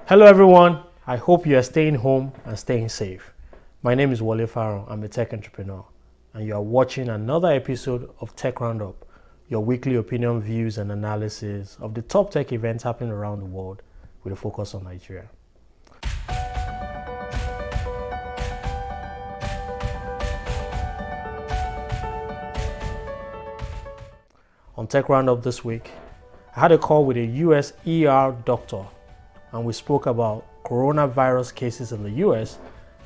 Hello everyone, I hope you are staying home and staying safe. My name is Wale Farron, I'm a tech entrepreneur, and you are watching another episode of Tech Roundup, your weekly opinion, views and analysis of the top tech events happening around the world with a focus on Nigeria. On Tech Roundup this week, I had a call with a US ER doctor and we spoke about coronavirus cases in the US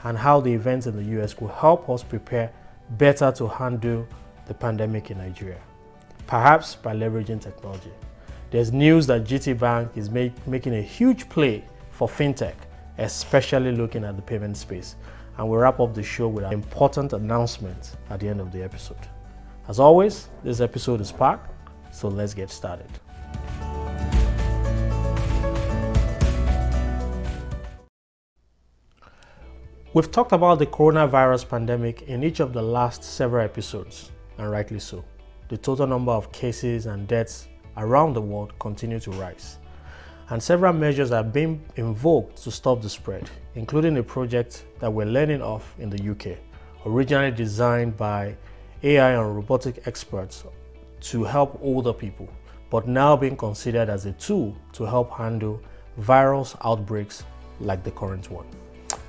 and how the events in the US will help us prepare better to handle the pandemic in Nigeria, perhaps by leveraging technology. There's news that GTBank is making a huge play for Fintech, especially looking at the payment space. And we'll wrap up the show with an important announcement at the end of the episode. As always, this episode is packed, so let's get started. We've talked about the coronavirus pandemic in each of the last several episodes, and rightly so. The total number of cases and deaths around the world continue to rise, and several measures are being invoked to stop the spread, including a project that we're learning of in the UK, originally designed by AI and robotic experts to help older people, but now being considered as a tool to help handle virus outbreaks like the current one.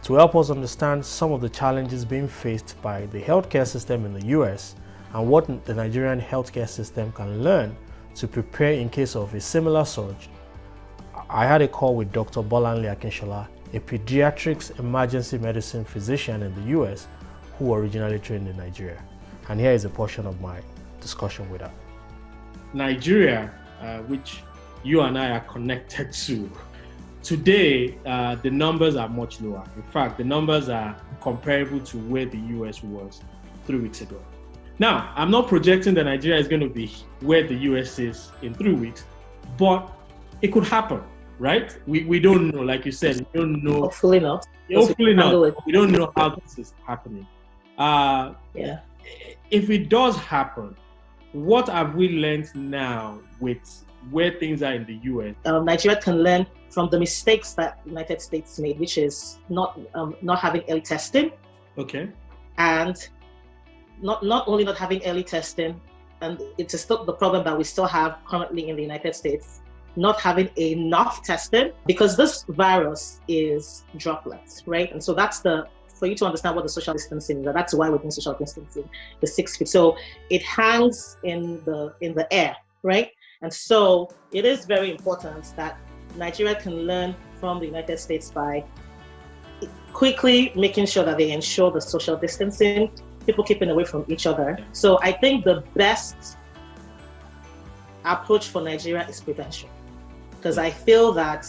To help us understand some of the challenges being faced by the healthcare system in the US and what the Nigerian healthcare system can learn to prepare in case of a similar surge, I had a call with Dr. Bolanle Akinshola, a pediatrics emergency medicine physician in the US who originally trained in Nigeria. And here is a portion of my discussion with her. Nigeria, which you and I are connected to, today, the numbers are much lower. In fact, the numbers are comparable to where the US was 3 weeks ago. Now, I'm not projecting that Nigeria is going to be where the US is in 3 weeks, but it could happen, right? We don't know, like you said, we don't know. Hopefully not. Hopefully not. We don't know how this is happening. If it does happen, what have we learned now with where things are in the US? Nigeria can learn from the mistakes that the United States made, which is not having early testing. Okay. And not only not having early testing, and it's still the problem that we still have currently in the United States, not having enough testing, because this virus is droplets, right? And so for you to understand what the social distancing is, that's why we're doing social distancing, the 6 feet. So it hangs in the air, right? And so it is very important that Nigeria can learn from the United States by quickly making sure that they ensure the social distancing, people keeping away from each other. So I think the best approach for Nigeria is prevention. Because I feel that,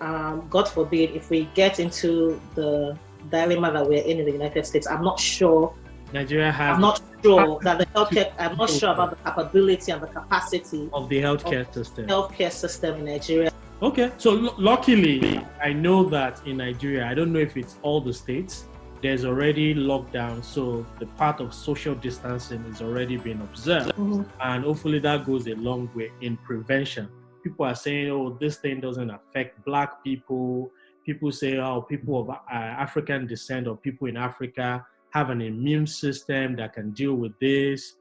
God forbid, if we get into the dilemma that we're in the United States, I'm not sure that the healthcare, I'm not sure about the capability and the capacity of the healthcare system in Nigeria. Okay, so luckily, I know that in Nigeria, I don't know if it's all the states, there's already lockdown, so the part of social distancing is already being observed, and hopefully that goes a long way in prevention. People are saying, oh, this thing doesn't affect Black people. People say, oh, people of African descent or people in Africa have an immune system that can deal with this.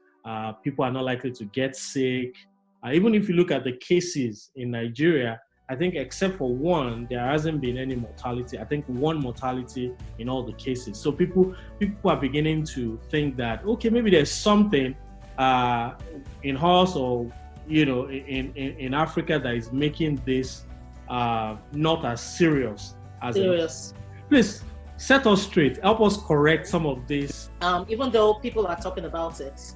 People are not likely to get sick. Even if you look at the cases in Nigeria, I think except for one, there hasn't been any mortality. I think one mortality in all the cases. So people are beginning to think that, okay, maybe there's something in us or, in Africa that is making this not as serious as serious. Please set us straight. Help us correct some of this. Even though people are talking about it,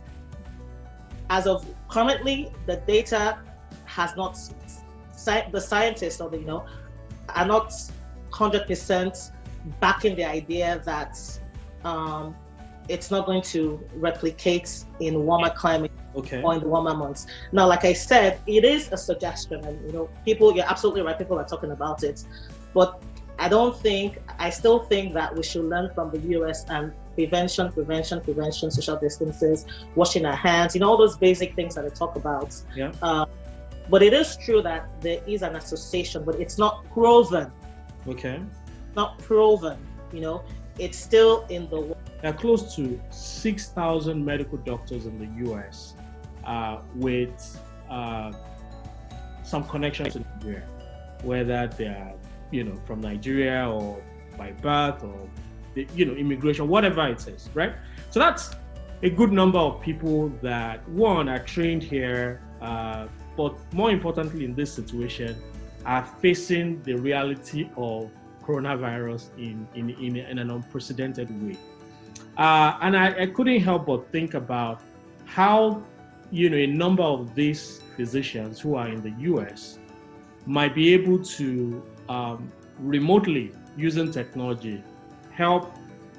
as of currently, the data has not. The scientists are not 100% backing the idea that it's not going to replicate in warmer climate or in the warmer months. Now, like I said, it is a suggestion, and you're absolutely right. People are talking about it, but I still think that we should learn from the US and prevention, social distances, washing our hands, all those basic things that they talk about. Yeah. But it is true that there is an association, but it's not proven Okay. Not proven, you know, it's still in the world. There are close to 6,000 medical doctors in the US with some connections to Nigeria, whether they are, from Nigeria or by birth or, immigration, whatever it is, right? So that's a good number of people that, one, are trained here, but more importantly in this situation, are facing the reality of coronavirus in an unprecedented way. And I couldn't help but think about how, a number of these physicians who are in the US might be able to remotely, using technology, help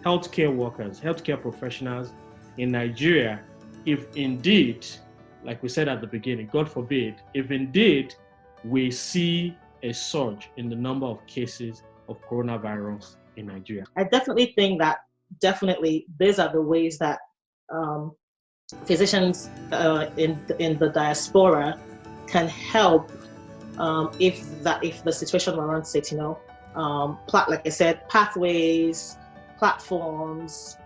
healthcare workers, healthcare professionals in Nigeria, if indeed, like we said at the beginning, God forbid, if indeed we see a surge in the number of cases of coronavirus in Nigeria. I definitely think that these are the ways that physicians in the diaspora can help if the situation warrants it. Like I said, pathways, platforms,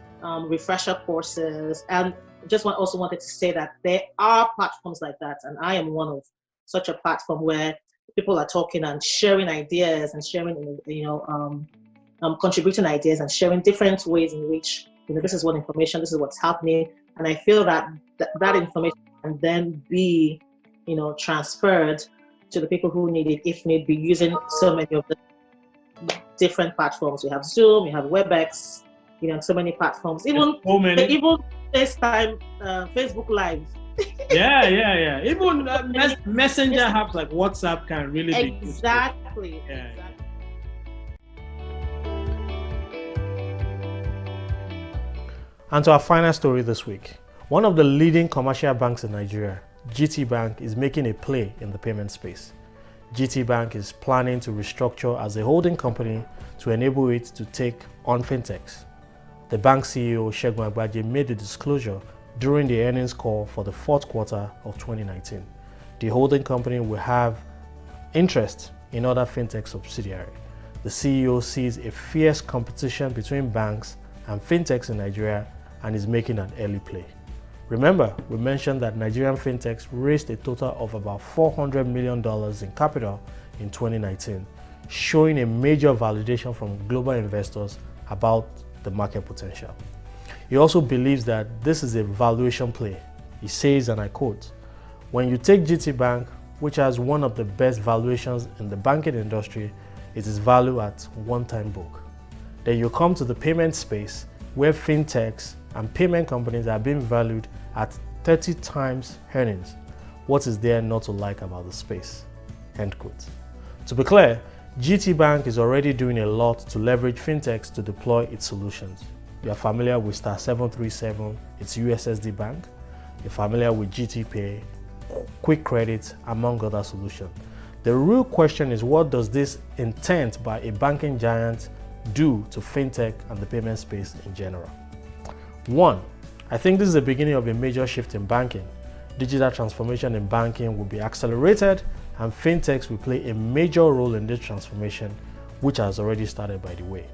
refresher courses, and also wanted to say that there are platforms like that, and I am one of such a platform where people are talking and sharing ideas and sharing, contributing ideas and sharing different ways in which, this is what information, this is what's happening. And I feel that that information can then be, transferred to the people who need it, if need be, using so many of the different platforms. We have Zoom, we have WebEx, so many platforms, even FaceTime, Facebook Live. Yeah. Even messenger apps like WhatsApp can really be exactly. And to our final story this week, one of the leading commercial banks in Nigeria, GTBank, is making a play in the payment space. GTBank is planning to restructure as a holding company to enable it to take on Fintechs. The bank CEO, Segun Agbaje, made the disclosure during the earnings call for the fourth quarter of 2019. The holding company will have interest in other Fintech subsidiaries. The CEO sees a fierce competition between banks and Fintechs in Nigeria and is making an early play. Remember, we mentioned that Nigerian Fintechs raised a total of about $400 million in capital in 2019, showing a major validation from global investors about the market potential. He also believes that this is a valuation play. He says, and I quote, "When you take GTBank, which has one of the best valuations in the banking industry, it is valued at one-time book. Then you come to the payment space where Fintechs and payment companies are being valued at 30 times earnings. What is there not to like about the space?" End quote. To be clear, GTBank is already doing a lot to leverage Fintechs to deploy its solutions. You are familiar with Star 737, its USSD bank. You're familiar with GTPay, Quick Credit, among other solutions. The real question is, what does this intent by a banking giant do to Fintech and the payment space in general? One, I think this is the beginning of a major shift in banking. Digital transformation in banking will be accelerated, and Fintechs will play a major role in this transformation, which has already started, by the way.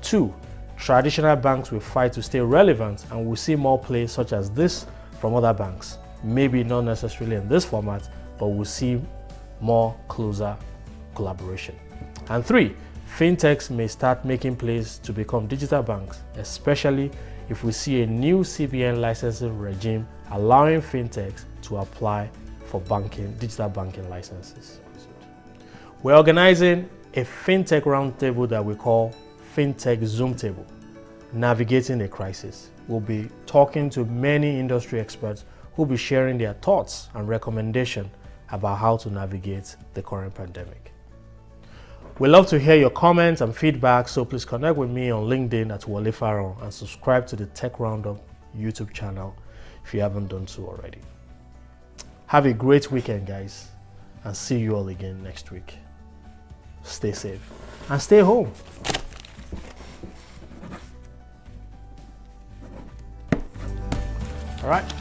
Two, traditional banks will fight to stay relevant, and we'll see more plays such as this from other banks. Maybe not necessarily in this format, but we'll see more closer collaboration. And three, Fintechs may start making plays to become digital banks, especially if we see a new CBN licensing regime allowing Fintechs to apply for digital banking licenses. We're organizing a Fintech roundtable that we call Fintech Zoom Table, Navigating a Crisis. We'll be talking to many industry experts who'll be sharing their thoughts and recommendations about how to navigate the current pandemic. We'd love to hear your comments and feedback, so please connect with me on LinkedIn at Wale Faron and subscribe to the TechRoundUp YouTube channel if you haven't done so already. Have a great weekend, guys, and see you all again next week. Stay safe and stay home. All right.